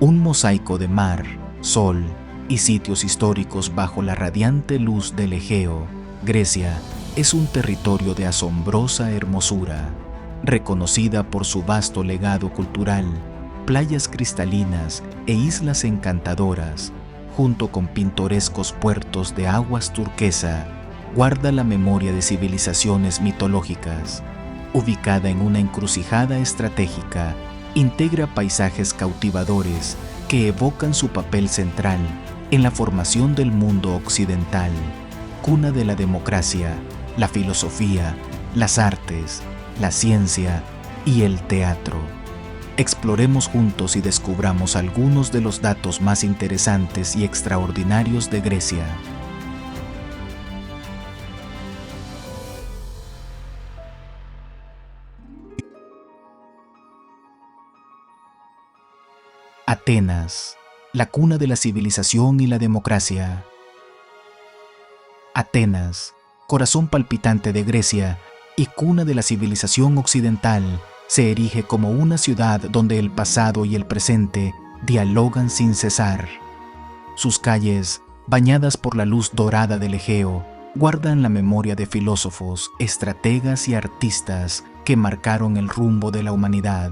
Un mosaico de mar, sol y sitios históricos bajo la radiante luz del Egeo, Grecia es un territorio de asombrosa hermosura, reconocida por su vasto legado cultural, playas cristalinas e islas encantadoras, junto con pintorescos puertos de aguas turquesa, guarda la memoria de civilizaciones mitológicas. Ubicada en una encrucijada estratégica, integra paisajes cautivadores que evocan su papel central en la formación del mundo occidental, cuna de la democracia, la filosofía, las artes, la ciencia y el teatro. Exploremos juntos y descubramos algunos de los datos más interesantes y extraordinarios de Grecia. Atenas, la cuna de la civilización y la democracia. Atenas, corazón palpitante de Grecia y cuna de la civilización occidental, se erige como una ciudad donde el pasado y el presente dialogan sin cesar. Sus calles, bañadas por la luz dorada del Egeo, guardan la memoria de filósofos, estrategas y artistas que marcaron el rumbo de la humanidad.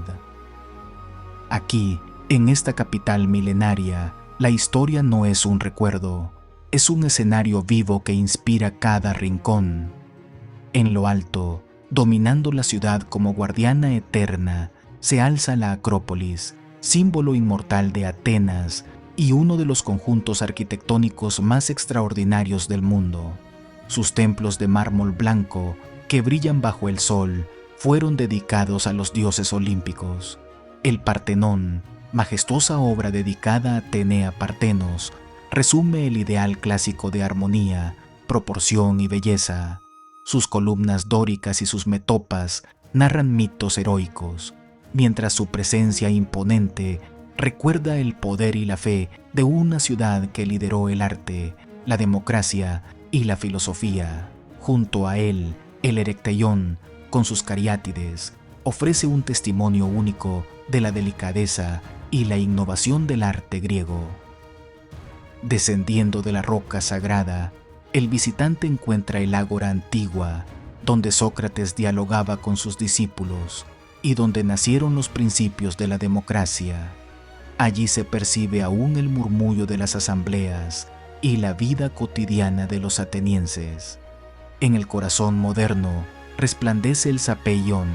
Aquí, en esta capital milenaria, la historia no es un recuerdo, es un escenario vivo que inspira cada rincón. En lo alto, dominando la ciudad como guardiana eterna, se alza la Acrópolis, símbolo inmortal de Atenas y uno de los conjuntos arquitectónicos más extraordinarios del mundo. Sus templos de mármol blanco, que brillan bajo el sol, fueron dedicados a los dioses olímpicos. El Partenón, majestuosa obra dedicada a Atenea Partenos, resume el ideal clásico de armonía, proporción y belleza. Sus columnas dóricas y sus metopas narran mitos heroicos, mientras su presencia imponente recuerda el poder y la fe de una ciudad que lideró el arte, la democracia y la filosofía. Junto a él, el Erecteión, con sus cariátides, ofrece un testimonio único de la delicadeza y la innovación del arte griego. Descendiendo de la roca sagrada, el visitante encuentra el Ágora Antigua, donde Sócrates dialogaba con sus discípulos y donde nacieron los principios de la democracia. Allí se percibe aún el murmullo de las asambleas y la vida cotidiana de los atenienses. En el corazón moderno resplandece el Sapeión,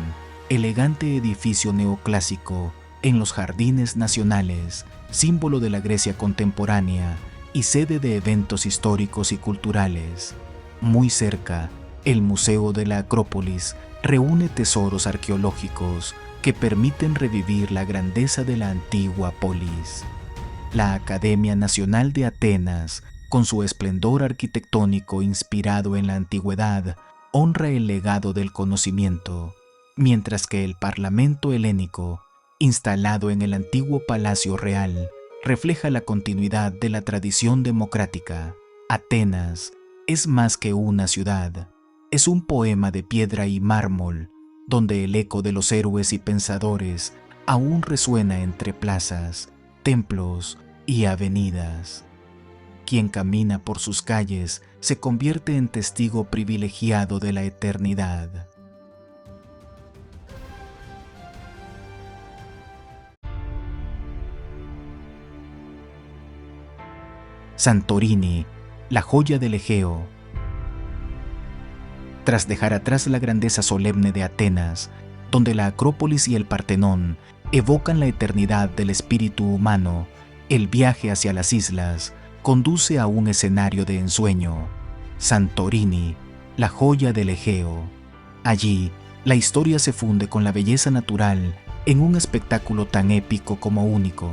elegante edificio neoclásico en los jardines nacionales, símbolo de la Grecia contemporánea y sede de eventos históricos y culturales. Muy cerca, el Museo de la Acrópolis reúne tesoros arqueológicos que permiten revivir la grandeza de la antigua polis. La Academia Nacional de Atenas, con su esplendor arquitectónico inspirado en la antigüedad, honra el legado del conocimiento, mientras que el Parlamento helénico, instalado en el antiguo Palacio Real, refleja la continuidad de la tradición democrática. Atenas es más que una ciudad, es un poema de piedra y mármol, donde el eco de los héroes y pensadores aún resuena entre plazas, templos y avenidas. Quien camina por sus calles se convierte en testigo privilegiado de la eternidad. Santorini, la joya del Egeo. Tras dejar atrás la grandeza solemne de Atenas, donde la Acrópolis y el Partenón evocan la eternidad del espíritu humano, el viaje hacia las islas conduce a un escenario de ensueño. Santorini, la joya del Egeo. Allí, la historia se funde con la belleza natural en un espectáculo tan épico como único.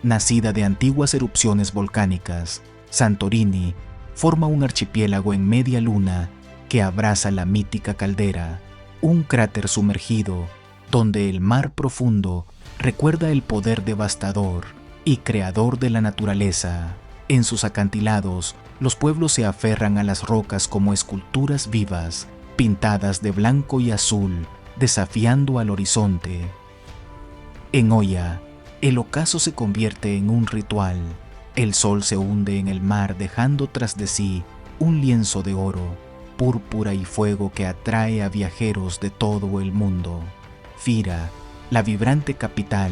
Nacida de antiguas erupciones volcánicas, Santorini forma un archipiélago en media luna que abraza la mítica caldera, un cráter sumergido donde el mar profundo recuerda el poder devastador y creador de la naturaleza. En sus acantilados, los pueblos se aferran a las rocas como esculturas vivas, pintadas de blanco y azul, desafiando al horizonte. En Oia, El ocaso se convierte en un ritual. El sol se hunde en el mar dejando tras de sí un lienzo de oro, púrpura y fuego que atrae a viajeros de todo el mundo. Fira, la vibrante capital,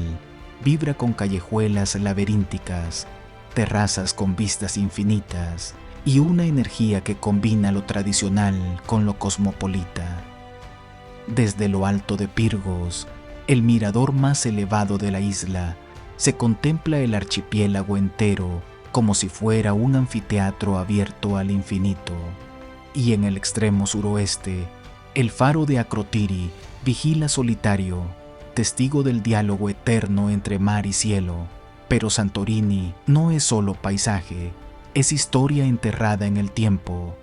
vibra con callejuelas laberínticas, terrazas con vistas infinitas y una energía que combina lo tradicional con lo cosmopolita. Desde lo alto de Pirgos, el mirador más elevado de la isla, se contempla el archipiélago entero como si fuera un anfiteatro abierto al infinito. Y en el extremo suroeste, el faro de Akrotiri vigila solitario, testigo del diálogo eterno entre mar y cielo. Pero Santorini no es solo paisaje, es historia enterrada en el tiempo.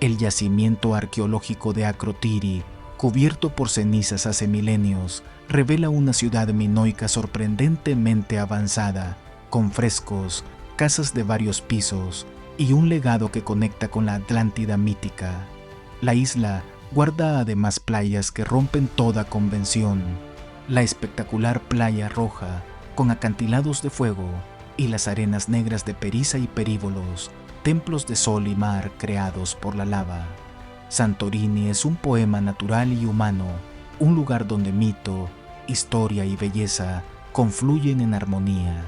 El yacimiento arqueológico de Akrotiri, cubierto por cenizas hace milenios, revela una ciudad minoica sorprendentemente avanzada, con frescos, casas de varios pisos y un legado que conecta con la Atlántida mítica. La isla guarda además playas que rompen toda convención. La espectacular Playa Roja, con acantilados de fuego, y las arenas negras de Perisa y Perívolos, templos de sol y mar creados por la lava. Santorini es un poema natural y humano, un lugar donde mito, historia y belleza confluyen en armonía.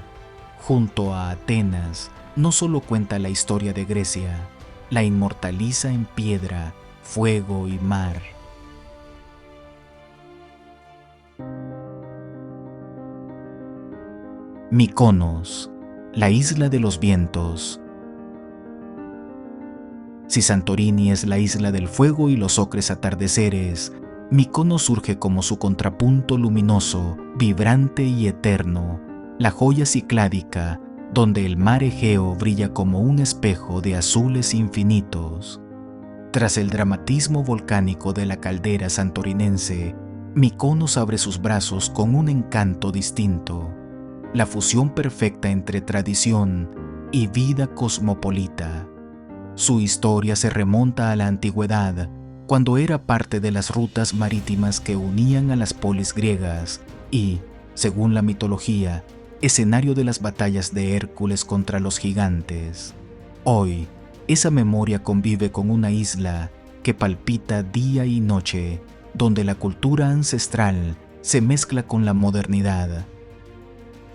Junto a Atenas, no solo cuenta la historia de Grecia, la inmortaliza en piedra, fuego y mar. Mykonos, la isla de los vientos. Si Santorini es la isla del fuego y los ocres atardeceres, Mykonos surge como su contrapunto luminoso, vibrante y eterno, la joya cicládica, donde el mar Egeo brilla como un espejo de azules infinitos. Tras el dramatismo volcánico de la caldera santorinense, Mykonos abre sus brazos con un encanto distinto, la fusión perfecta entre tradición y vida cosmopolita. Su historia se remonta a la antigüedad, cuando era parte de las rutas marítimas que unían a las polis griegas y, según la mitología, escenario de las batallas de Hércules contra los gigantes. Hoy, esa memoria convive con una isla que palpita día y noche, donde la cultura ancestral se mezcla con la modernidad.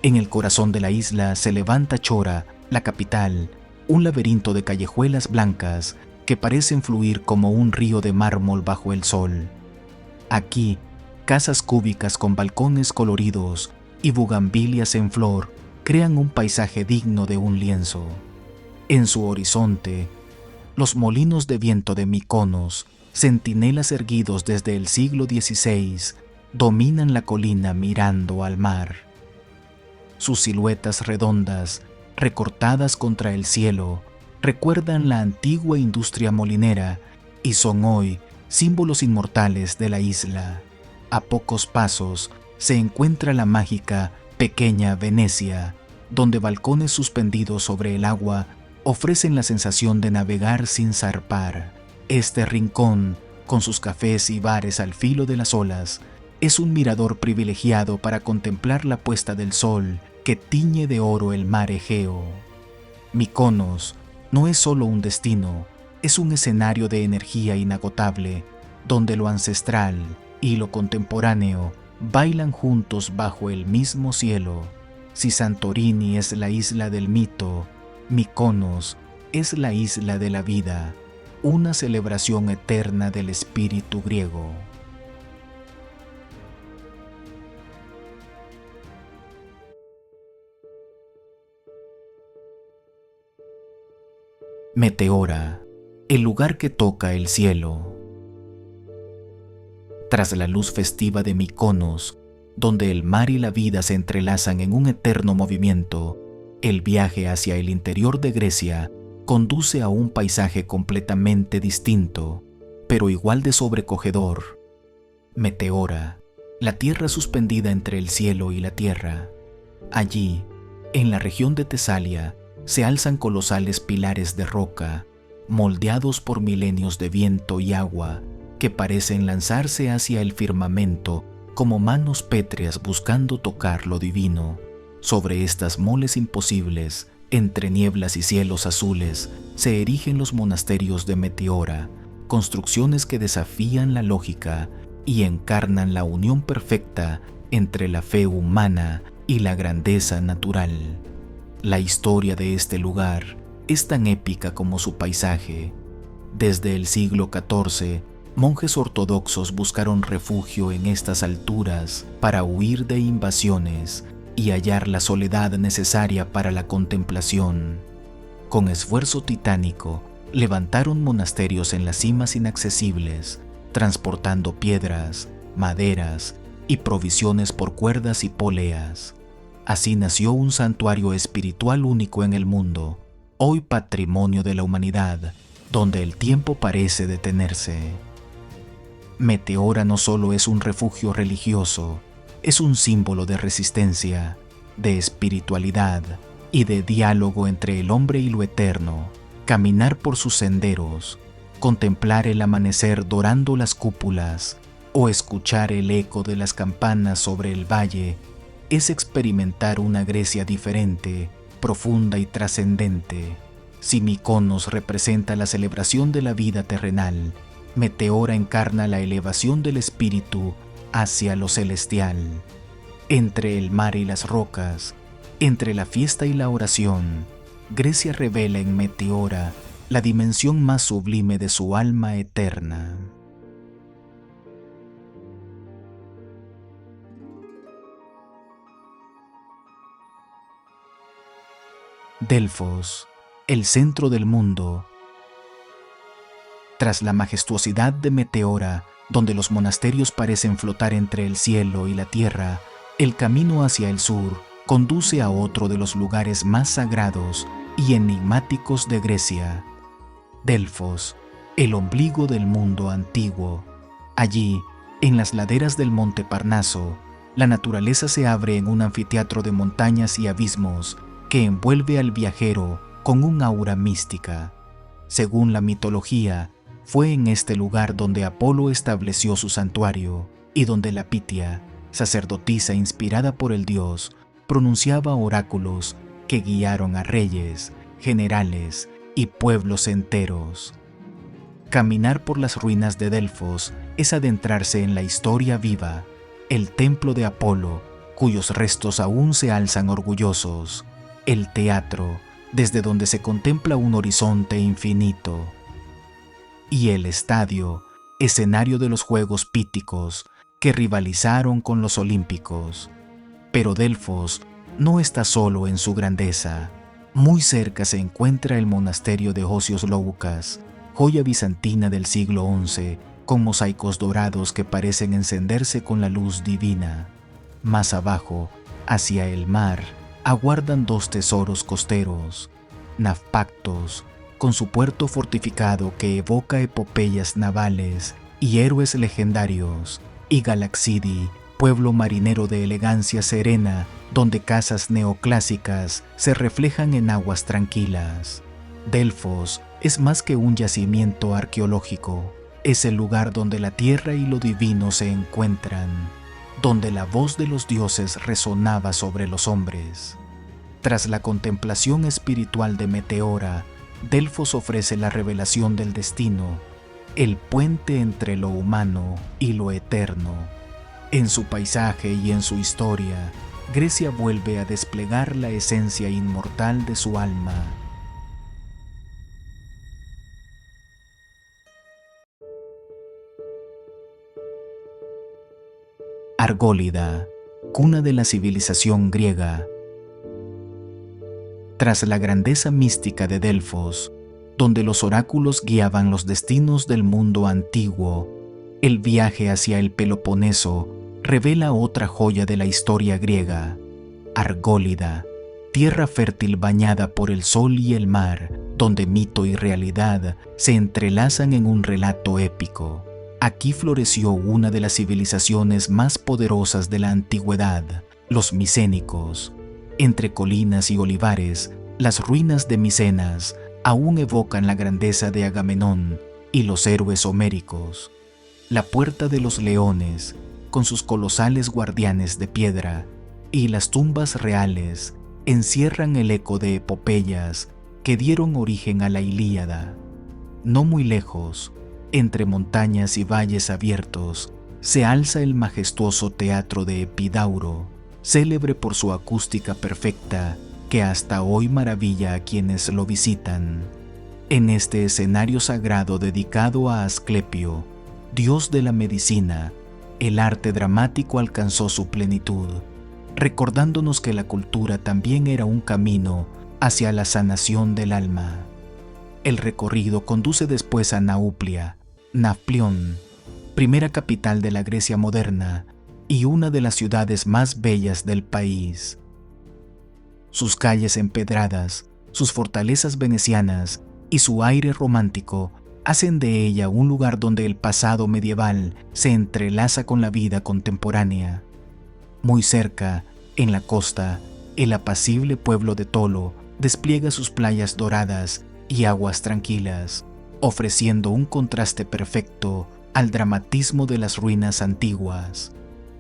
En el corazón de la isla se levanta Chora, la capital, un laberinto de callejuelas blancas que parecen fluir como un río de mármol bajo el sol. Aquí, casas cúbicas con balcones coloridos y bugambilias en flor crean un paisaje digno de un lienzo. En su horizonte, los molinos de viento de Mykonos, centinelas erguidos desde el siglo XVI, dominan la colina mirando al mar. Sus siluetas redondas, recortadas contra el cielo, recuerdan la antigua industria molinera y son hoy símbolos inmortales de la isla. A pocos pasos se encuentra la mágica pequeña Venecia, donde balcones suspendidos sobre el agua ofrecen la sensación de navegar sin zarpar. Este rincón, con sus cafés y bares al filo de las olas, es un mirador privilegiado para contemplar la puesta del sol que tiñe de oro el mar Egeo. Mykonos no es solo un destino, es un escenario de energía inagotable, donde lo ancestral y lo contemporáneo bailan juntos bajo el mismo cielo. Si Santorini es la isla del mito, Mykonos es la isla de la vida, una celebración eterna del espíritu griego. Meteora, el lugar que toca el cielo. Tras la luz festiva de Mykonos, donde el mar y la vida se entrelazan en un eterno movimiento, el viaje hacia el interior de Grecia conduce a un paisaje completamente distinto, pero igual de sobrecogedor. Meteora, la tierra suspendida entre el cielo y la tierra. Allí, en la región de Tesalia, se alzan colosales pilares de roca, moldeados por milenios de viento y agua, que parecen lanzarse hacia el firmamento como manos pétreas buscando tocar lo divino. Sobre estas moles imposibles, entre nieblas y cielos azules, se erigen los monasterios de Meteora, construcciones que desafían la lógica y encarnan la unión perfecta entre la fe humana y la grandeza natural. La historia de este lugar es tan épica como su paisaje. Desde el siglo XIV, monjes ortodoxos buscaron refugio en estas alturas para huir de invasiones y hallar la soledad necesaria para la contemplación. Con esfuerzo titánico, levantaron monasterios en las cimas inaccesibles, transportando piedras, maderas y provisiones por cuerdas y poleas. Así nació un santuario espiritual único en el mundo, hoy patrimonio de la humanidad, donde el tiempo parece detenerse. Meteora no solo es un refugio religioso, es un símbolo de resistencia, de espiritualidad y de diálogo entre el hombre y lo eterno. Caminar por sus senderos, contemplar el amanecer dorando las cúpulas o escuchar el eco de las campanas sobre el valle es experimentar una Grecia diferente, profunda y trascendente. Si Mykonos representa la celebración de la vida terrenal, Meteora encarna la elevación del espíritu hacia lo celestial. Entre el mar y las rocas, entre la fiesta y la oración, Grecia revela en Meteora la dimensión más sublime de su alma eterna. Delfos, el centro del mundo. Tras la majestuosidad de Meteora, donde los monasterios parecen flotar entre el cielo y la tierra, el camino hacia el sur conduce a otro de los lugares más sagrados y enigmáticos de Grecia, Delfos, el ombligo del mundo antiguo. Allí, en las laderas del monte Parnaso, la naturaleza se abre en un anfiteatro de montañas y abismos que envuelve al viajero con un aura mística. Según la mitología, fue en este lugar donde Apolo estableció su santuario y donde la Pitia, sacerdotisa inspirada por el dios, pronunciaba oráculos que guiaron a reyes, generales y pueblos enteros. Caminar por las ruinas de Delfos es adentrarse en la historia viva, el templo de Apolo, cuyos restos aún se alzan orgullosos, el teatro, desde donde se contempla un horizonte infinito, y el estadio, escenario de los Juegos Píticos que rivalizaron con los Olímpicos. Pero Delfos no está solo en su grandeza. Muy cerca se encuentra el monasterio de Osios Loukas, joya bizantina del siglo XI, con mosaicos dorados que parecen encenderse con la luz divina. Más abajo, hacia el mar, aguardan dos tesoros costeros, Navpactos, con su puerto fortificado que evoca epopeyas navales y héroes legendarios, y Galaxidi, pueblo marinero de elegancia serena, donde casas neoclásicas se reflejan en aguas tranquilas. Delfos es más que un yacimiento arqueológico, es el lugar donde la tierra y lo divino se encuentran, donde la voz de los dioses resonaba sobre los hombres. Tras la contemplación espiritual de Meteora, Delfos ofrece la revelación del destino, el puente entre lo humano y lo eterno. En su paisaje y en su historia, Grecia vuelve a desplegar la esencia inmortal de su alma. Argólida, cuna de la civilización griega. Tras la grandeza mística de Delfos, donde los oráculos guiaban los destinos del mundo antiguo, el viaje hacia el Peloponeso revela otra joya de la historia griega, Argólida, tierra fértil bañada por el sol y el mar, donde mito y realidad se entrelazan en un relato épico. Aquí floreció una de las civilizaciones más poderosas de la antigüedad, los micénicos. Entre colinas y olivares, las ruinas de Micenas aún evocan la grandeza de Agamenón y los héroes homéricos. La Puerta de los Leones, con sus colosales guardianes de piedra, y las tumbas reales encierran el eco de epopeyas que dieron origen a la Ilíada. No muy lejos, entre montañas y valles abiertos, se alza el majestuoso teatro de Epidauro, célebre por su acústica perfecta que hasta hoy maravilla a quienes lo visitan. En este escenario sagrado dedicado a Asclepio, dios de la medicina, el arte dramático alcanzó su plenitud, recordándonos que la cultura también era un camino hacia la sanación del alma. El recorrido conduce después a Nauplia, Nafplión, primera capital de la Grecia moderna y una de las ciudades más bellas del país. Sus calles empedradas, sus fortalezas venecianas y su aire romántico hacen de ella un lugar donde el pasado medieval se entrelaza con la vida contemporánea. Muy cerca, en la costa, el apacible pueblo de Tolo despliega sus playas doradas y aguas tranquilas, ofreciendo un contraste perfecto al dramatismo de las ruinas antiguas.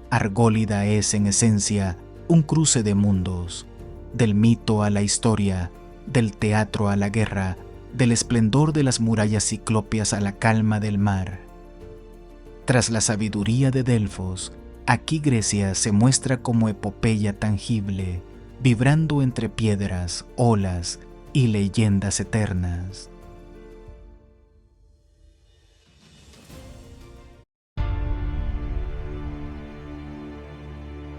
Argólida es, en esencia, un cruce de mundos, del mito a la historia, del teatro a la guerra, del esplendor de las murallas ciclópeas a la calma del mar. Tras la sabiduría de Delfos, aquí Grecia se muestra como epopeya tangible, vibrando entre piedras, olas y leyendas eternas.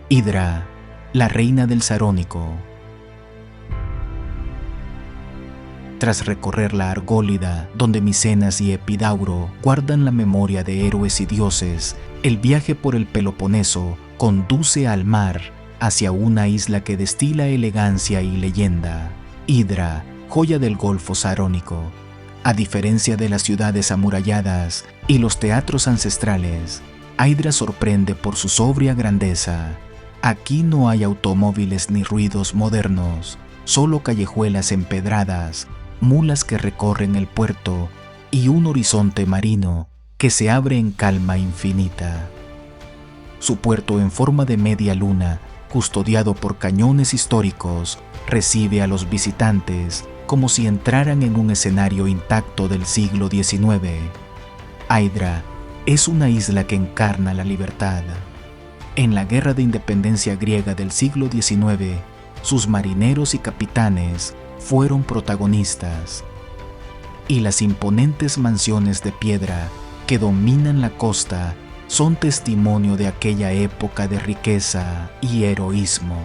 Hidra, la reina del Sarónico. Tras recorrer la Argólida, donde Micenas y Epidauro guardan la memoria de héroes y dioses, el viaje por el Peloponeso conduce al mar, hacia una isla que destila elegancia y leyenda. Hidra, joya del Golfo Sarónico. A diferencia de las ciudades amuralladas y los teatros ancestrales, Hidra sorprende por su sobria grandeza. Aquí no hay automóviles ni ruidos modernos, solo callejuelas empedradas, mulas que recorren el puerto y un horizonte marino que se abre en calma infinita. Su puerto en forma de media luna, custodiado por cañones históricos, recibe a los visitantes como si entraran en un escenario intacto del siglo XIX. Hidra es una isla que encarna la libertad. En la Guerra de Independencia griega del siglo XIX, sus marineros y capitanes fueron protagonistas, y las imponentes mansiones de piedra que dominan la costa son testimonio de aquella época de riqueza y heroísmo.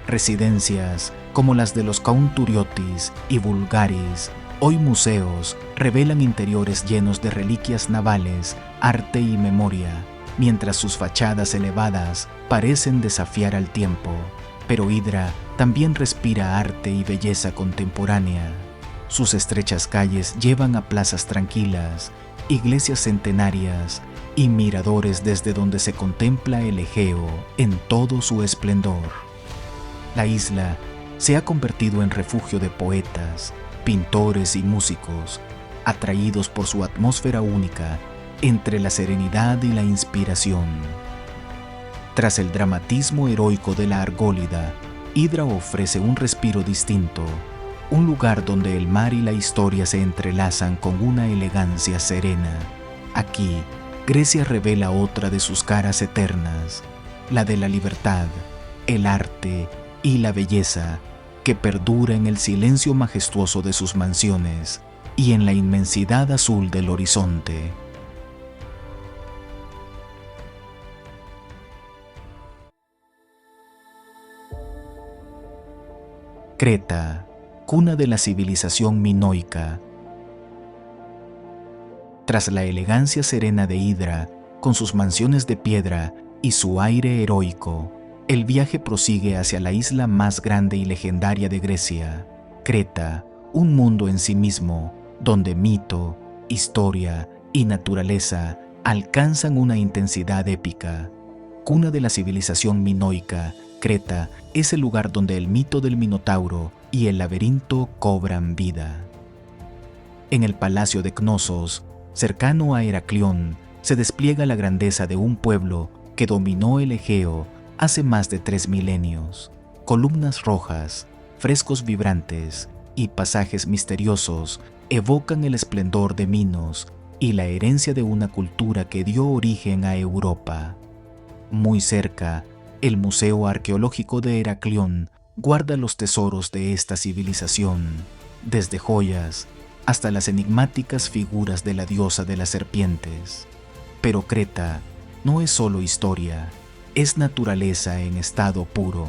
Residencias como las de los Counturiotis y Vulgaris, hoy museos, revelan interiores llenos de reliquias navales, arte y memoria, mientras sus fachadas elevadas parecen desafiar al tiempo. Pero Hidra también respira arte y belleza contemporánea. Sus estrechas calles llevan a plazas tranquilas, iglesias centenarias y miradores desde donde se contempla el Egeo en todo su esplendor. La isla se ha convertido en refugio de poetas, pintores y músicos, atraídos por su atmósfera única entre la serenidad y la inspiración. Tras el dramatismo heroico de la Argólida, Hidra ofrece un respiro distinto, un lugar donde el mar y la historia se entrelazan con una elegancia serena. Aquí, Grecia revela otra de sus caras eternas, la de la libertad, el arte y la belleza, que perdura en el silencio majestuoso de sus mansiones y en la inmensidad azul del horizonte. Creta, cuna de la civilización minoica. Tras la elegancia serena de Hidra, con sus mansiones de piedra y su aire heroico, el viaje prosigue hacia la isla más grande y legendaria de Grecia, Creta, un mundo en sí mismo, donde mito, historia y naturaleza alcanzan una intensidad épica. Cuna de la civilización minoica, Creta es el lugar donde el mito del Minotauro y el laberinto cobran vida. En el palacio de Cnosos, cercano a Heraclión, se despliega la grandeza de un pueblo que dominó el Egeo hace más de 3 milenios. Columnas rojas, frescos vibrantes y pasajes misteriosos evocan el esplendor de Minos y la herencia de una cultura que dio origen a Europa. Muy cerca, el Museo Arqueológico de Heraclión guarda los tesoros de esta civilización, desde joyas hasta las enigmáticas figuras de la diosa de las serpientes. Pero Creta no es solo historia, es naturaleza en estado puro.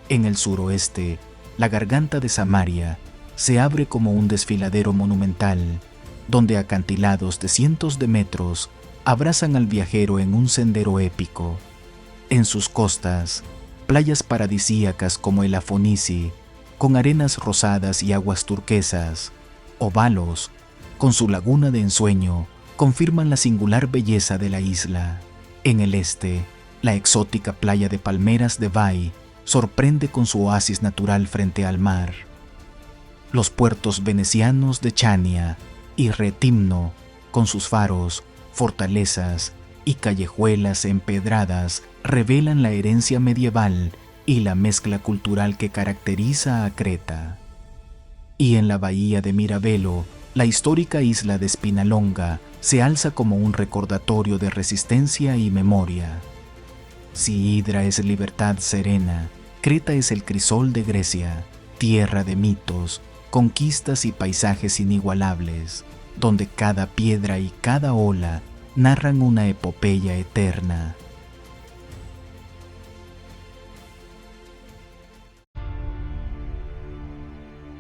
En el suroeste, la garganta de Samaria se abre como un desfiladero monumental, donde acantilados de cientos de metros abrazan al viajero en un sendero épico. En sus costas, playas paradisíacas como el Afonisi, con arenas rosadas y aguas turquesas, o Balos, con su laguna de ensueño, confirman la singular belleza de la isla. En el este, la exótica playa de palmeras de Bai sorprende con su oasis natural frente al mar. Los puertos venecianos de Chania y Retimno, con sus faros, fortalezas y callejuelas empedradas, revelan la herencia medieval y la mezcla cultural que caracteriza a Creta. Y en la bahía de Mirabelo, la histórica isla de Spinalonga se alza como un recordatorio de resistencia y memoria. Si Hidra es libertad serena, Creta es el crisol de Grecia, tierra de mitos, conquistas y paisajes inigualables, donde cada piedra y cada ola narran una epopeya eterna.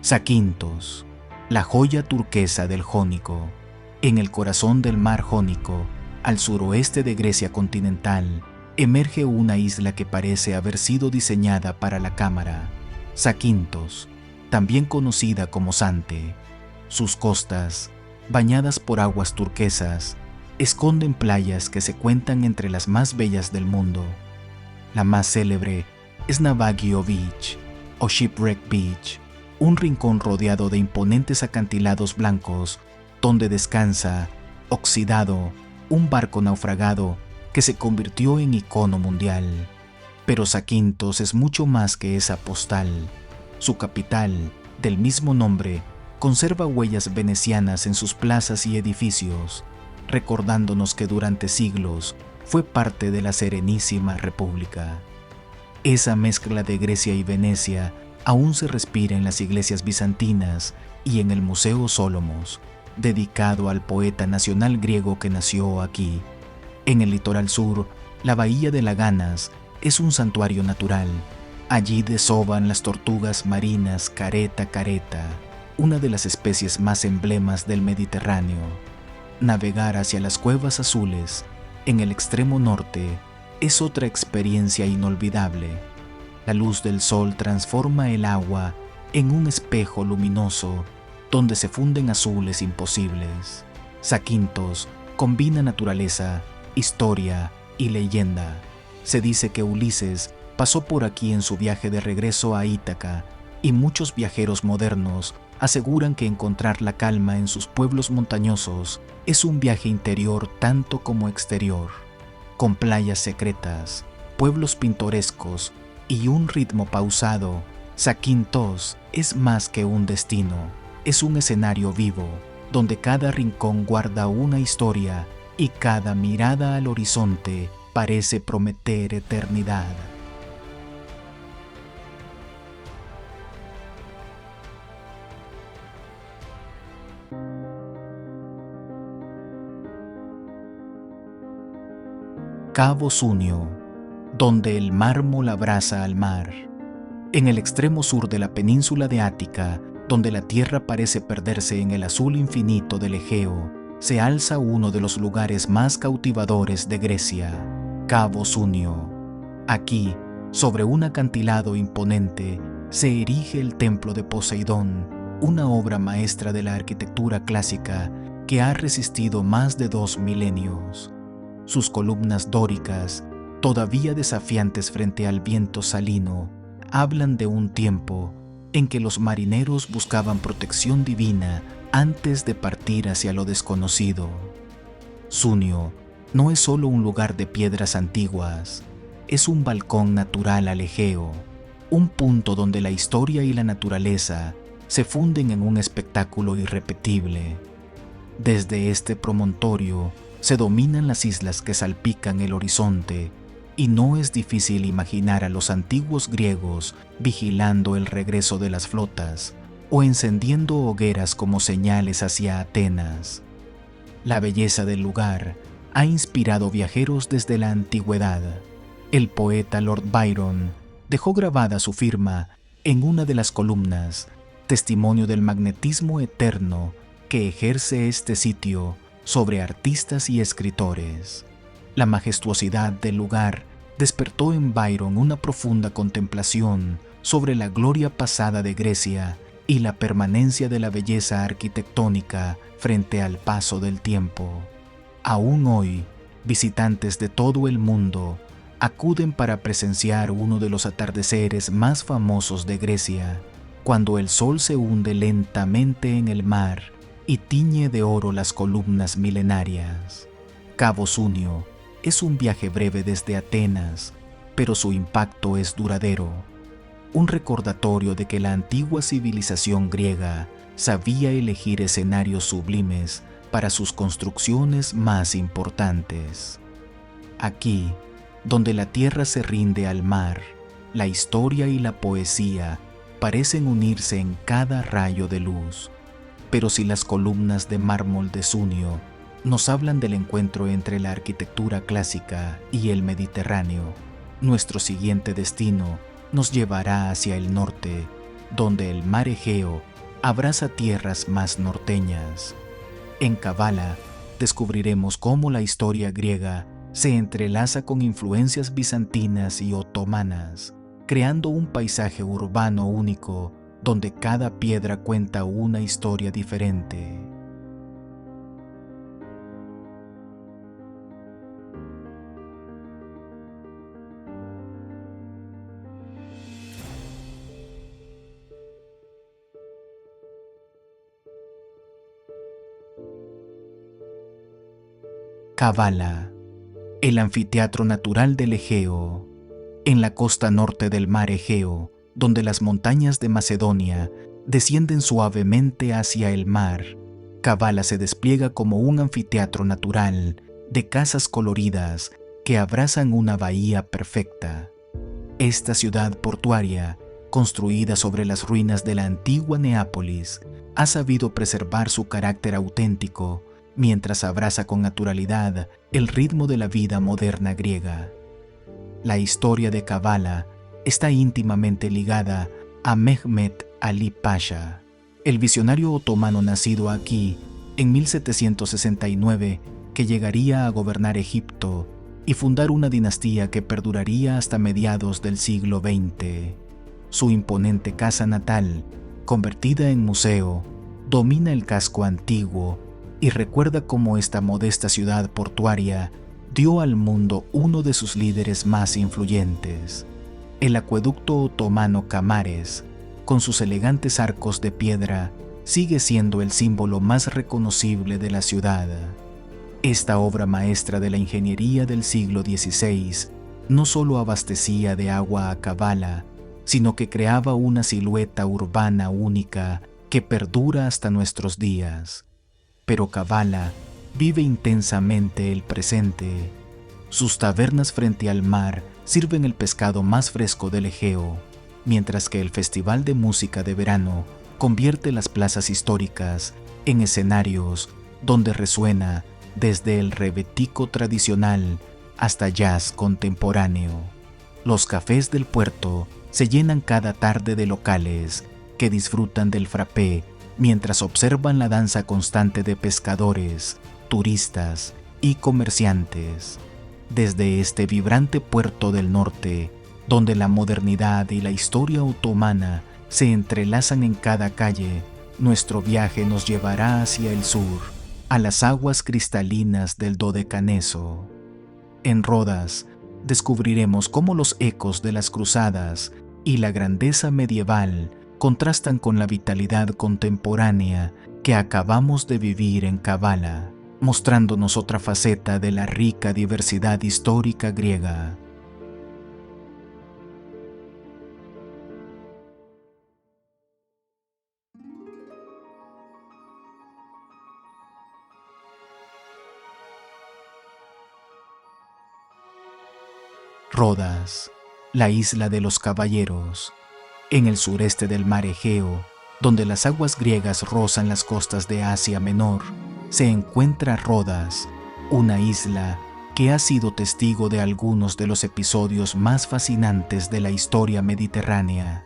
Zakynthos, la joya turquesa del Jónico. En el corazón del mar Jónico, al suroeste de Grecia continental, emerge una isla que parece haber sido diseñada para la cámara, Zakynthos, también conocida como Zante. Sus costas, bañadas por aguas turquesas, esconden playas que se cuentan entre las más bellas del mundo. La más célebre es Navagio Beach o Shipwreck Beach, un rincón rodeado de imponentes acantilados blancos donde descansa, oxidado, un barco naufragado que se convirtió en icono mundial. Pero Zakynthos es mucho más que esa postal. Su capital, del mismo nombre, conserva huellas venecianas en sus plazas y edificios, recordándonos que durante siglos fue parte de la Serenísima República. Esa mezcla de Grecia y Venecia aún se respira en las iglesias bizantinas y en el Museo Solomos, dedicado al poeta nacional griego que nació aquí. En el litoral sur, la bahía de Laganas es un santuario natural. Allí desoban las tortugas marinas careta careta, una de las especies más emblemas del Mediterráneo. Navegar hacia las cuevas azules, en el extremo norte, es otra experiencia inolvidable. La luz del sol transforma el agua en un espejo luminoso donde se funden azules imposibles. Zakynthos combina naturaleza, historia y leyenda. Se dice que Ulises pasó por aquí en su viaje de regreso a Ítaca, y muchos viajeros modernos aseguran que encontrar la calma en sus pueblos montañosos es un viaje interior tanto como exterior. Con playas secretas, pueblos pintorescos y un ritmo pausado, Zakynthos es más que un destino, es un escenario vivo, donde cada rincón guarda una historia y cada mirada al horizonte parece prometer eternidad. Cabo Sunio, donde el mármol abraza al mar. En el extremo sur de la península de Ática, donde la tierra parece perderse en el azul infinito del Egeo, se alza uno de los lugares más cautivadores de Grecia, Cabo Sunio. Aquí, sobre un acantilado imponente, se erige el templo de Poseidón, una obra maestra de la arquitectura clásica que ha resistido más de 2 milenios. Sus columnas dóricas, todavía desafiantes frente al viento salino, hablan de un tiempo en que los marineros buscaban protección divina antes de partir hacia lo desconocido. Sunio no es solo un lugar de piedras antiguas, es un balcón natural al Egeo, un punto donde la historia y la naturaleza se funden en un espectáculo irrepetible. Desde este promontorio se dominan las islas que salpican el horizonte, y no es difícil imaginar a los antiguos griegos vigilando el regreso de las flotas o encendiendo hogueras como señales hacia Atenas. La belleza del lugar ha inspirado viajeros desde la antigüedad. El poeta Lord Byron dejó grabada su firma en una de las columnas, testimonio del magnetismo eterno que ejerce este sitio sobre artistas y escritores. La majestuosidad del lugar despertó en Byron una profunda contemplación sobre la gloria pasada de Grecia y la permanencia de la belleza arquitectónica frente al paso del tiempo. Aún hoy, visitantes de todo el mundo acuden para presenciar uno de los atardeceres más famosos de Grecia, cuando el sol se hunde lentamente en el mar y tiñe de oro las columnas milenarias. Cabo Sunio es un viaje breve desde Atenas, pero su impacto es duradero. Un recordatorio de que la antigua civilización griega sabía elegir escenarios sublimes para sus construcciones más importantes. Aquí, donde la tierra se rinde al mar, la historia y la poesía parecen unirse en cada rayo de luz. Pero si las columnas de mármol de Sunio nos hablan del encuentro entre la arquitectura clásica y el Mediterráneo, nuestro siguiente destino nos llevará hacia el norte, donde el mar Egeo abraza tierras más norteñas. En Kavala descubriremos cómo la historia griega se entrelaza con influencias bizantinas y otomanas, creando un paisaje urbano único donde cada piedra cuenta una historia diferente. Kavala, el anfiteatro natural del Egeo. En la costa norte del mar Egeo, donde las montañas de Macedonia descienden suavemente hacia el mar, Kavala se despliega como un anfiteatro natural de casas coloridas que abrazan una bahía perfecta. Esta ciudad portuaria, construida sobre las ruinas de la antigua Neápolis, ha sabido preservar su carácter auténtico mientras abraza con naturalidad el ritmo de la vida moderna griega. La historia de Kavala está íntimamente ligada a Mehmet Ali Pasha, el visionario otomano nacido aquí en 1769, que llegaría a gobernar Egipto y fundar una dinastía que perduraría hasta mediados del siglo XX. Su imponente casa natal, convertida en museo, domina el casco antiguo y recuerda cómo esta modesta ciudad portuaria dio al mundo uno de sus líderes más influyentes, el acueducto otomano Kamares, con sus elegantes arcos de piedra, sigue siendo el símbolo más reconocible de la ciudad. Esta obra maestra de la ingeniería del siglo XVI no solo abastecía de agua a Kavala, sino que creaba una silueta urbana única que perdura hasta nuestros días. Pero Kavala vive intensamente el presente. Sus tabernas frente al mar sirven el pescado más fresco del Egeo, mientras que el Festival de Música de Verano convierte las plazas históricas en escenarios donde resuena desde el rebetico tradicional hasta jazz contemporáneo. Los cafés del puerto se llenan cada tarde de locales que disfrutan del frappé mientras observan la danza constante de pescadores, turistas y comerciantes. Desde este vibrante puerto del norte, donde la modernidad y la historia otomana se entrelazan en cada calle, nuestro viaje nos llevará hacia el sur, a las aguas cristalinas del Dodecaneso. En Rodas, descubriremos cómo los ecos de las cruzadas y la grandeza medieval contrastan con la vitalidad contemporánea que acabamos de vivir en Kavala. mostrándonos otra faceta de la rica diversidad histórica griega. Rodas, la isla de los caballeros, en el sureste del mar Egeo, donde las aguas griegas rozan las costas de Asia Menor, se encuentra Rodas, una isla que ha sido testigo de algunos de los episodios más fascinantes de la historia mediterránea.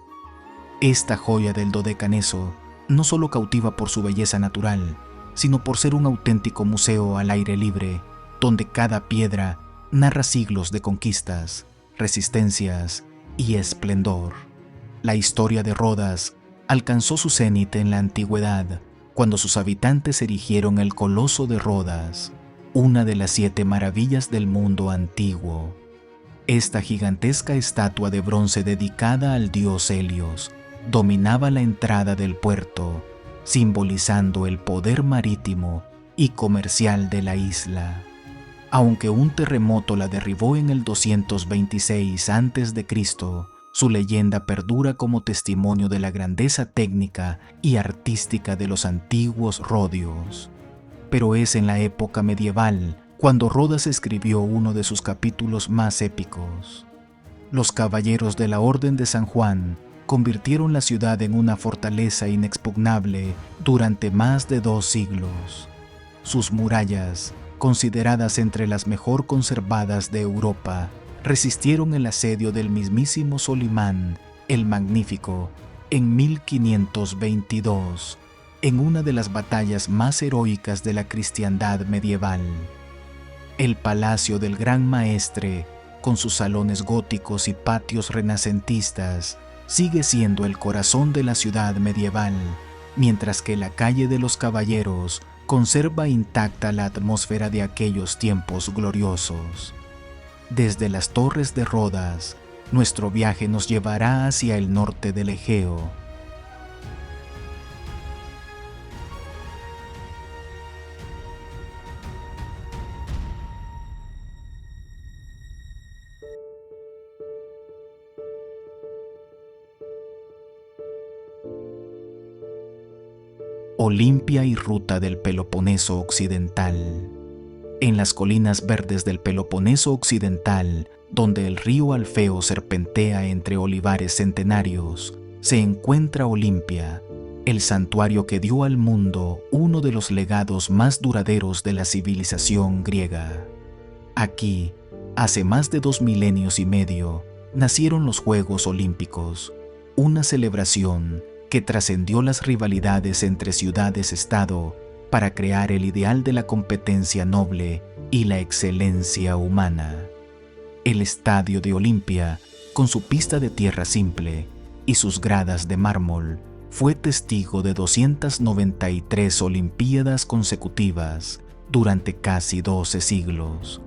Esta joya del Dodecaneso no solo cautiva por su belleza natural, sino por ser un auténtico museo al aire libre, donde cada piedra narra siglos de conquistas, resistencias y esplendor. La historia de Rodas alcanzó su cénit en la antigüedad, cuando sus habitantes erigieron el Coloso de Rodas, una de las 7 maravillas del mundo antiguo. Esta gigantesca estatua de bronce dedicada al dios Helios dominaba la entrada del puerto, simbolizando el poder marítimo y comercial de la isla. Aunque un terremoto la derribó en el 226 a.C., su leyenda perdura como testimonio de la grandeza técnica y artística de los antiguos rodios. Pero es en la época medieval cuando Rodas escribió uno de sus capítulos más épicos. Los caballeros de la Orden de San Juan convirtieron la ciudad en una fortaleza inexpugnable durante más de 2 siglos. Sus murallas, consideradas entre las mejor conservadas de Europa, resistieron el asedio del mismísimo Solimán el Magnífico en 1522, en una de las batallas más heroicas de la cristiandad medieval. El palacio del Gran Maestre, con sus salones góticos y patios renacentistas, sigue siendo el corazón de la ciudad medieval, mientras que la calle de los Caballeros conserva intacta la atmósfera de aquellos tiempos gloriosos. Desde las torres de Rodas, nuestro viaje nos llevará hacia el norte del Egeo. Olimpia y ruta del Peloponeso occidental. En las colinas verdes del Peloponeso occidental, donde el río Alfeo serpentea entre olivares centenarios, se encuentra Olimpia, el santuario que dio al mundo uno de los legados más duraderos de la civilización griega. Aquí, hace más de 2 milenios y medio, nacieron los Juegos Olímpicos, una celebración que trascendió las rivalidades entre ciudades-estado para crear el ideal de la competencia noble y la excelencia humana. El estadio de Olimpia, con su pista de tierra simple y sus gradas de mármol, fue testigo de 293 Olimpiadas consecutivas durante casi 12 siglos.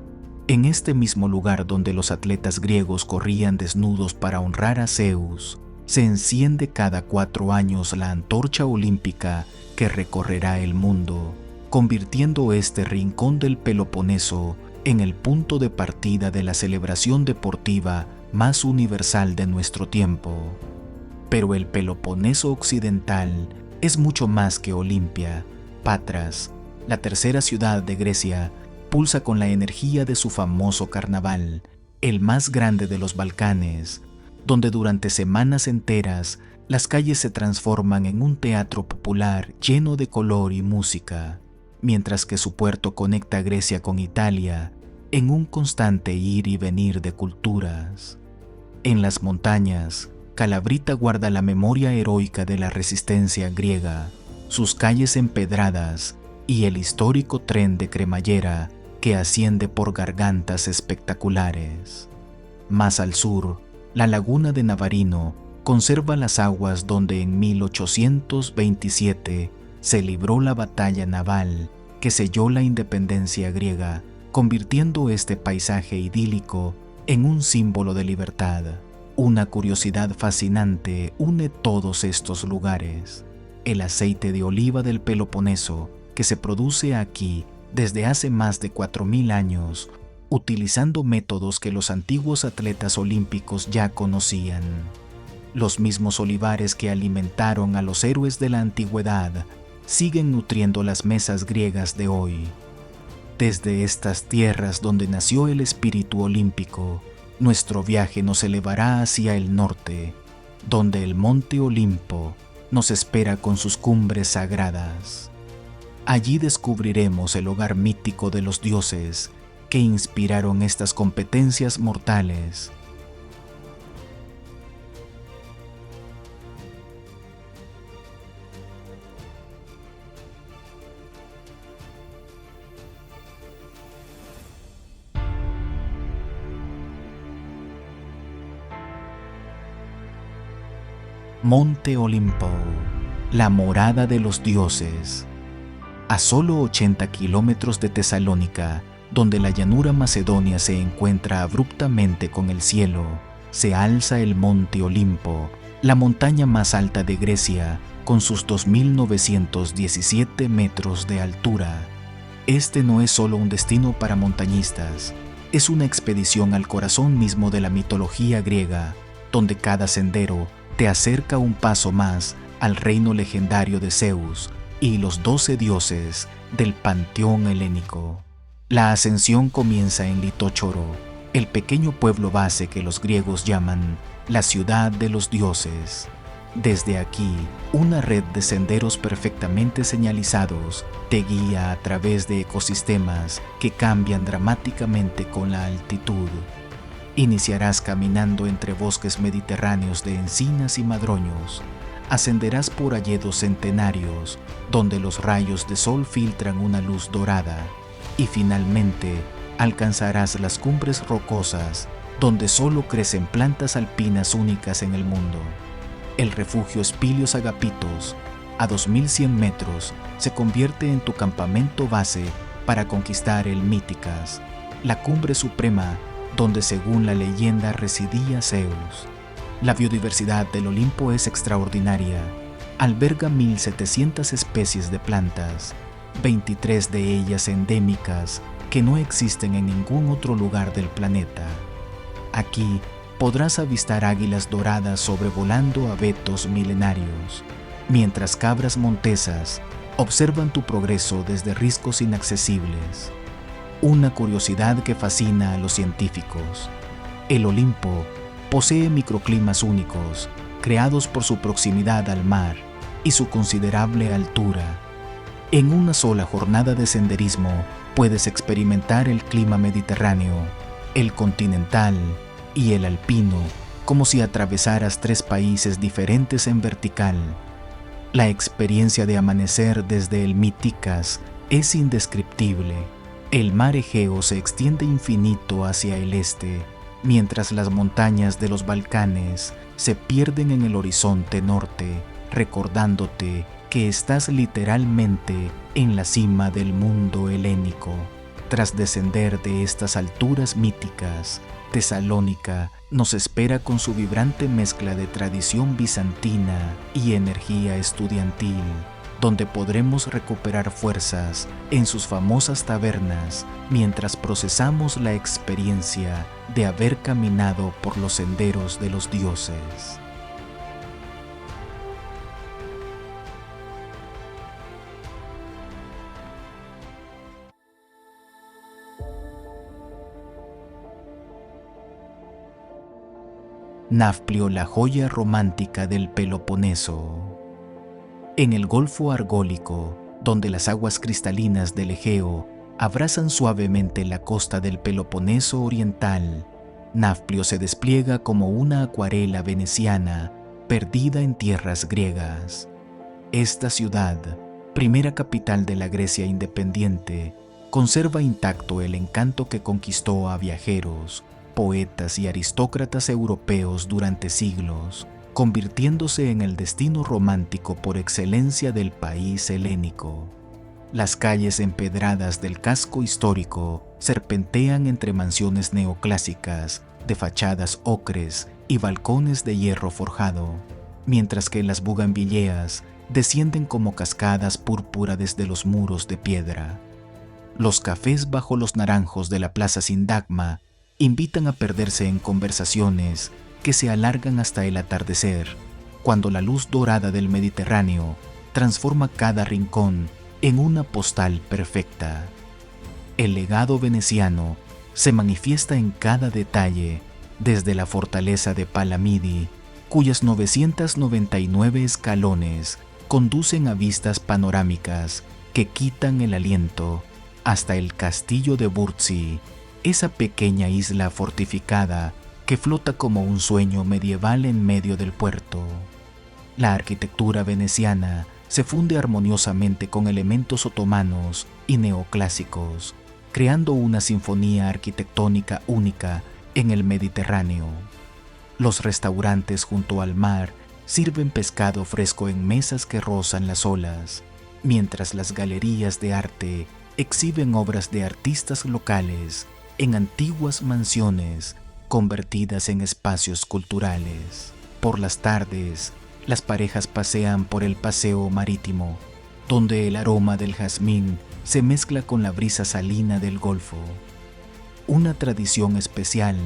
En este mismo lugar donde los atletas griegos corrían desnudos para honrar a Zeus, se enciende cada 4 años la antorcha olímpica que recorrerá el mundo, convirtiendo este rincón del Peloponeso en el punto de partida de la celebración deportiva más universal de nuestro tiempo. Pero el Peloponeso occidental es mucho más que Olimpia. Patras, la tercera ciudad de Grecia, pulsa con la energía de su famoso carnaval, el más grande de los Balcanes, donde durante semanas enteras las calles se transforman en un teatro popular lleno de color y música, mientras que su puerto conecta a Grecia con Italia en un constante ir y venir de culturas. En las montañas, Calabrita guarda la memoria heroica de la resistencia griega, sus calles empedradas y el histórico tren de cremallera que asciende por gargantas espectaculares. Más al sur, la laguna de Navarino conserva las aguas donde en 1827 se libró la batalla naval que selló la independencia griega, convirtiendo este paisaje idílico en un símbolo de libertad. Una curiosidad fascinante une todos estos lugares. El aceite de oliva del Peloponeso, que se produce aquí, desde hace más de 4000 años, utilizando métodos que los antiguos atletas olímpicos ya conocían. Los mismos olivares que alimentaron a los héroes de la antigüedad siguen nutriendo las mesas griegas de hoy. Desde estas tierras donde nació el espíritu olímpico, nuestro viaje nos elevará hacia el norte, donde el monte Olimpo nos espera con sus cumbres sagradas. Allí descubriremos el hogar mítico de los dioses que inspiraron estas competencias mortales. Monte Olimpo, la morada de los dioses. A solo 80 kilómetros de Tesalónica, donde la llanura macedonia se encuentra abruptamente con el cielo, se alza el Monte Olimpo, la montaña más alta de Grecia, con sus 2.917 metros de altura. Este no es solo un destino para montañistas, es una expedición al corazón mismo de la mitología griega, donde cada sendero te acerca un paso más al reino legendario de Zeus y los 12 dioses del panteón helénico. La ascensión comienza en Litóchoro, el pequeño pueblo base que los griegos llaman la ciudad de los dioses. Desde aquí, una red de senderos perfectamente señalizados te guía a través de ecosistemas que cambian dramáticamente con la altitud. Iniciarás caminando entre bosques mediterráneos de encinas y madroños. Ascenderás por hayedos centenarios, donde los rayos de sol filtran una luz dorada. Y finalmente, alcanzarás las cumbres rocosas, donde solo crecen plantas alpinas únicas en el mundo. El refugio Spilios Agapitos, a 2100 metros, se convierte en tu campamento base para conquistar el Míticas, la cumbre suprema donde según la leyenda residía Zeus. La biodiversidad del Olimpo es extraordinaria. Alberga 1700 especies de plantas, 23 de ellas endémicas que no existen en ningún otro lugar del planeta. Aquí podrás avistar águilas doradas sobrevolando abetos milenarios, mientras cabras montesas observan tu progreso desde riscos inaccesibles. Una curiosidad que fascina a los científicos. El Olimpo posee microclimas únicos, creados por su proximidad al mar y su considerable altura. En una sola jornada de senderismo puedes experimentar el clima mediterráneo, el continental y el alpino, como si atravesaras 3 países diferentes en vertical. La experiencia de amanecer desde el Míticas es indescriptible. El mar Egeo se extiende infinito hacia el este, mientras las montañas de los Balcanes se pierden en el horizonte norte, recordándote que estás literalmente en la cima del mundo helénico. Tras descender de estas alturas míticas, Tesalónica nos espera con su vibrante mezcla de tradición bizantina y energía estudiantil, donde podremos recuperar fuerzas en sus famosas tabernas mientras procesamos la experiencia de haber caminado por los senderos de los dioses. Nafplio, la joya romántica del Peloponeso. En el Golfo Argólico, donde las aguas cristalinas del Egeo abrazan suavemente la costa del Peloponeso oriental, Nafplio se despliega como una acuarela veneciana perdida en tierras griegas. Esta ciudad, primera capital de la Grecia independiente, conserva intacto el encanto que conquistó a viajeros, poetas y aristócratas europeos durante siglos, convirtiéndose en el destino romántico por excelencia del país helénico. Las calles empedradas del casco histórico serpentean entre mansiones neoclásicas de fachadas ocres y balcones de hierro forjado, mientras que las bugambileas descienden como cascadas púrpura desde los muros de piedra. Los cafés bajo los naranjos de la Plaza Sindagma invitan a perderse en conversaciones que se alargan hasta el atardecer, cuando la luz dorada del Mediterráneo transforma cada rincón en una postal perfecta. El legado veneciano se manifiesta en cada detalle, desde la fortaleza de Palamidi, cuyas 999 escalones conducen a vistas panorámicas que quitan el aliento, hasta el castillo de Burzi, esa pequeña isla fortificada que flota como un sueño medieval en medio del puerto. La arquitectura veneciana se funde armoniosamente con elementos otomanos y neoclásicos, creando una sinfonía arquitectónica única en el Mediterráneo. Los restaurantes junto al mar sirven pescado fresco en mesas que rozan las olas, mientras las galerías de arte exhiben obras de artistas locales en antiguas mansiones convertidas en espacios culturales. Por las tardes, las parejas pasean por el paseo marítimo, donde el aroma del jazmín se mezcla con la brisa salina del Golfo. Una tradición especial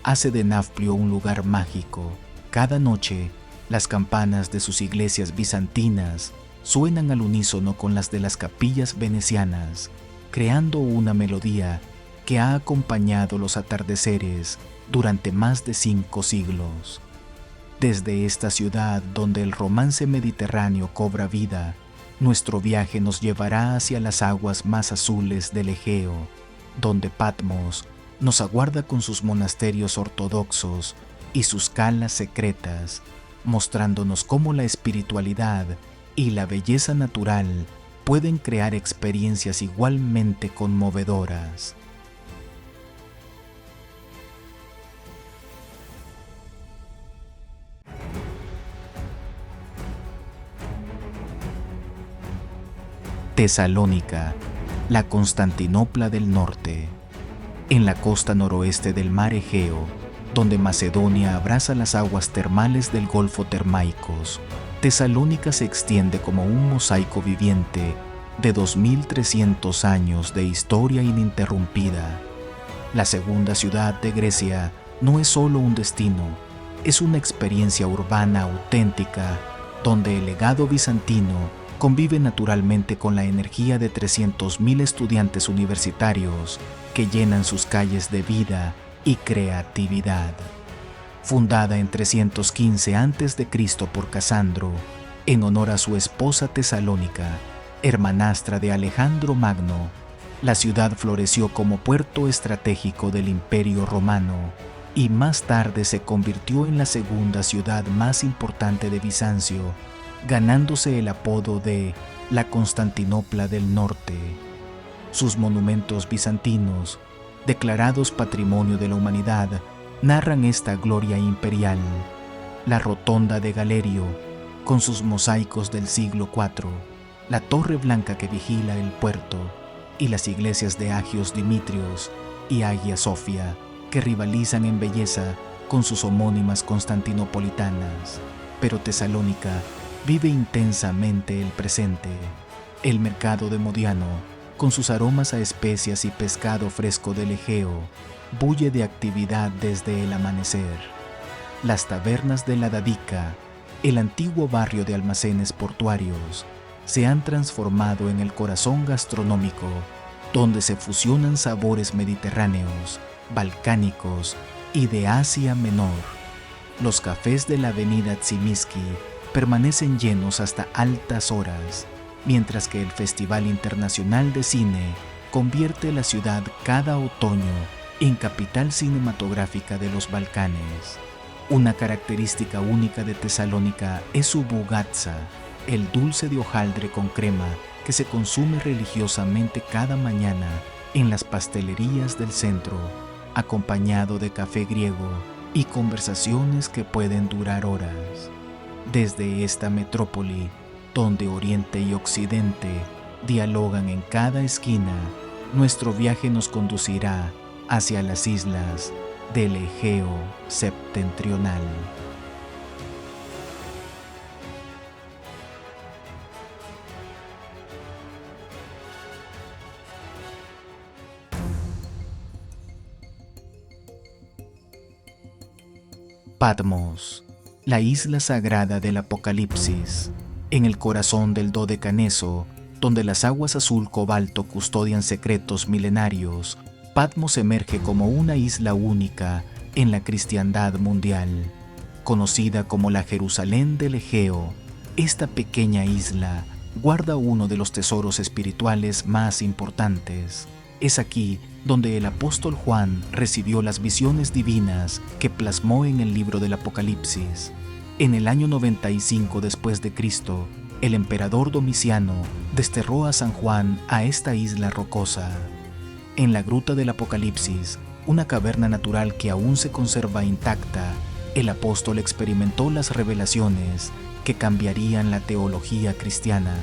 hace de Nafplio un lugar mágico. Cada noche, las campanas de sus iglesias bizantinas suenan al unísono con las de las capillas venecianas, creando una melodía que ha acompañado los atardeceres durante más de 5 siglos. Desde esta ciudad donde el romance mediterráneo cobra vida, nuestro viaje nos llevará hacia las aguas más azules del Egeo, donde Patmos nos aguarda con sus monasterios ortodoxos y sus calas secretas, mostrándonos cómo la espiritualidad y la belleza natural pueden crear experiencias igualmente conmovedoras. Tesalónica, la Constantinopla del norte. En la costa noroeste del mar Egeo, donde Macedonia abraza las aguas termales del Golfo Termaicos, Tesalónica se extiende como un mosaico viviente de 2300 años de historia ininterrumpida. La segunda ciudad de Grecia no es solo un destino, es una experiencia urbana auténtica, donde el legado bizantino convive naturalmente con la energía de 300.000 estudiantes universitarios que llenan sus calles de vida y creatividad. Fundada en 315 a.C. por Casandro, en honor a su esposa Tesalónica, hermanastra de Alejandro Magno, la ciudad floreció como puerto estratégico del Imperio Romano y más tarde se convirtió en la segunda ciudad más importante de Bizancio, ganándose el apodo de la Constantinopla del Norte. Sus monumentos bizantinos, declarados Patrimonio de la Humanidad, narran esta gloria imperial. La rotonda de Galerio, con sus mosaicos del siglo IV, la torre blanca que vigila el puerto, y las iglesias de Agios Dimitrios y Hagia Sofia, que rivalizan en belleza con sus homónimas constantinopolitanas. Pero Tesalónica vive intensamente el presente. El mercado de Modiano, con sus aromas a especias y pescado fresco del Egeo, bulle de actividad desde el amanecer. Las tabernas de la Dadica, el antiguo barrio de almacenes portuarios, se han transformado en el corazón gastronómico, donde se fusionan sabores mediterráneos, balcánicos y de Asia Menor. Los cafés de la avenida Tzimiski permanecen llenos hasta altas horas, mientras que el Festival Internacional de Cine convierte la ciudad cada otoño en capital cinematográfica de los Balcanes. Una característica única de Tesalónica es su bugatsa, el dulce de hojaldre con crema que se consume religiosamente cada mañana en las pastelerías del centro, acompañado de café griego y conversaciones que pueden durar horas. Desde esta metrópoli, donde Oriente y Occidente dialogan en cada esquina, nuestro viaje nos conducirá hacia las islas del Egeo septentrional. Patmos, la isla sagrada del Apocalipsis, en el corazón del Dodecaneso, donde las aguas azul cobalto custodian secretos milenarios. Patmos emerge como una isla única en la cristiandad mundial. Conocida como la Jerusalén del Egeo, esta pequeña isla guarda uno de los tesoros espirituales más importantes. Es aquí donde el apóstol Juan recibió las visiones divinas que plasmó en el libro del Apocalipsis. En el año 95 después de Cristo, el emperador Domiciano desterró a San Juan a esta isla rocosa. En la gruta del Apocalipsis, una caverna natural que aún se conserva intacta, el apóstol experimentó las revelaciones que cambiarían la teología cristiana.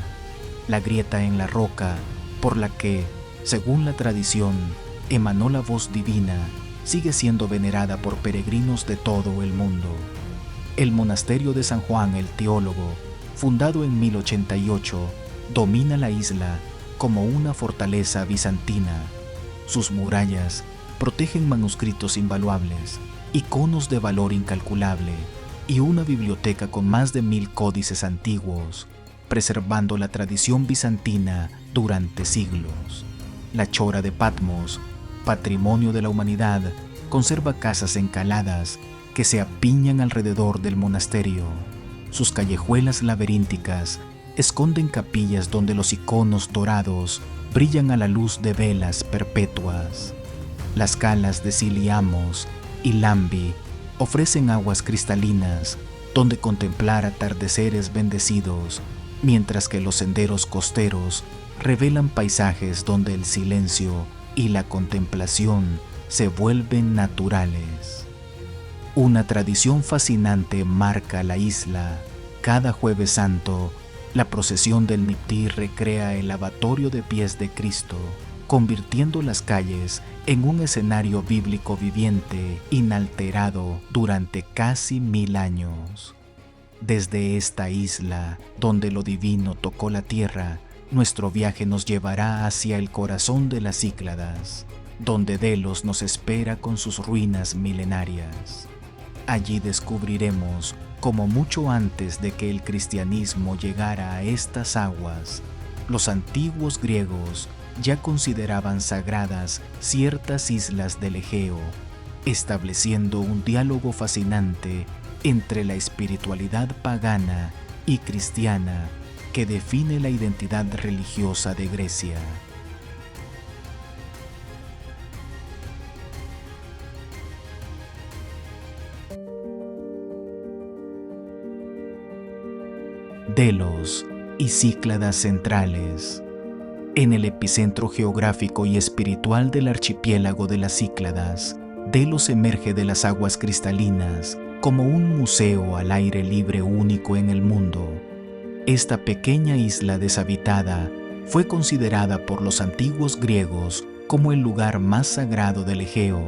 La grieta en la roca, por la que, según la tradición, emanó la voz divina, sigue siendo venerada por peregrinos de todo el mundo. El monasterio de San Juan el Teólogo, fundado en 1088, domina la isla como una fortaleza bizantina. Sus murallas protegen manuscritos invaluables, iconos de valor incalculable y una biblioteca con más de 1000 códices antiguos, preservando la tradición bizantina durante siglos. La Chora de Patmos, patrimonio de la humanidad, conserva casas encaladas que se apiñan alrededor del monasterio. Sus callejuelas laberínticas esconden capillas donde los iconos dorados brillan a la luz de velas perpetuas. Las calas de Siliamos y Lambi ofrecen aguas cristalinas donde contemplar atardeceres bendecidos, mientras que los senderos costeros revelan paisajes donde el silencio y la contemplación se vuelven naturales. Una tradición fascinante marca la isla. Cada Jueves Santo, la procesión del Niptí recrea el lavatorio de pies de Cristo, convirtiendo las calles en un escenario bíblico viviente, inalterado durante casi 1000 años. Desde esta isla, donde lo divino tocó la tierra, nuestro viaje nos llevará hacia el corazón de las Cícladas, donde Delos nos espera con sus ruinas milenarias. Allí descubriremos cómo mucho antes de que el cristianismo llegara a estas aguas, los antiguos griegos ya consideraban sagradas ciertas islas del Egeo, estableciendo un diálogo fascinante entre la espiritualidad pagana y cristiana que define la identidad religiosa de Grecia. Delos y Cícladas centrales. En el epicentro geográfico y espiritual del archipiélago de las Cícladas, Delos emerge de las aguas cristalinas como un museo al aire libre único en el mundo. Esta pequeña isla deshabitada fue considerada por los antiguos griegos como el lugar más sagrado del Egeo,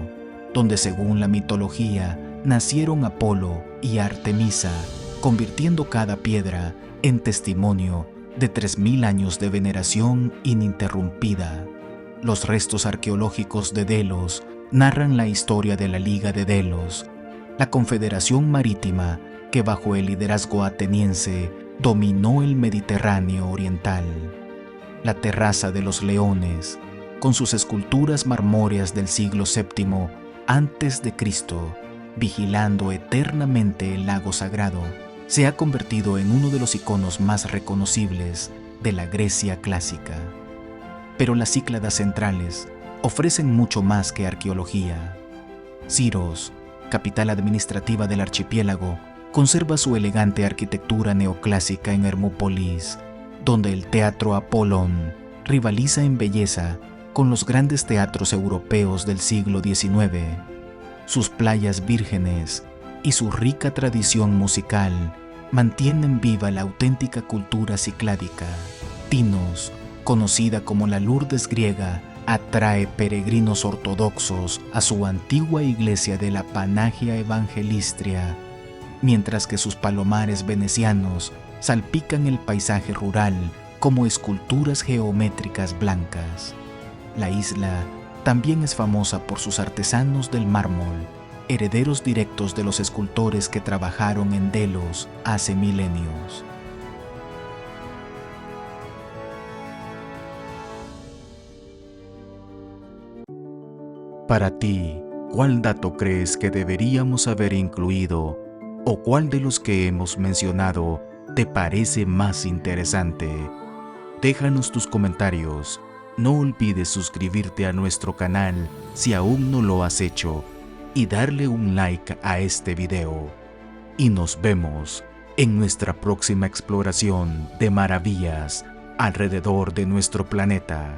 donde según la mitología nacieron Apolo y Artemisa, convirtiendo cada piedra en testimonio de 3000 años de veneración ininterrumpida. Los restos arqueológicos de Delos narran la historia de la Liga de Delos, la confederación marítima que bajo el liderazgo ateniense dominó el Mediterráneo oriental. La Terraza de los Leones, con sus esculturas marmóreas del siglo VII a.C., vigilando eternamente el lago sagrado, se ha convertido en uno de los iconos más reconocibles de la Grecia clásica. Pero las Cícladas centrales ofrecen mucho más que arqueología. Siros, capital administrativa del archipiélago, conserva su elegante arquitectura neoclásica en Hermópolis, donde el Teatro Apollón rivaliza en belleza con los grandes teatros europeos del siglo XIX. Sus playas vírgenes y su rica tradición musical mantienen viva la auténtica cultura cicládica. Tinos, conocida como la Lourdes griega, atrae peregrinos ortodoxos a su antigua iglesia de la Panagia Evangelistria, mientras que sus palomares venecianos salpican el paisaje rural como esculturas geométricas blancas. La isla también es famosa por sus artesanos del mármol, herederos directos de los escultores que trabajaron en Delos hace milenios. Para ti, ¿cuál dato crees que deberíamos haber incluido o cuál de los que hemos mencionado te parece más interesante? Déjanos tus comentarios. No olvides suscribirte a nuestro canal si aún no lo has hecho y darle un like a este video. Y nos vemos en nuestra próxima exploración de maravillas alrededor de nuestro planeta.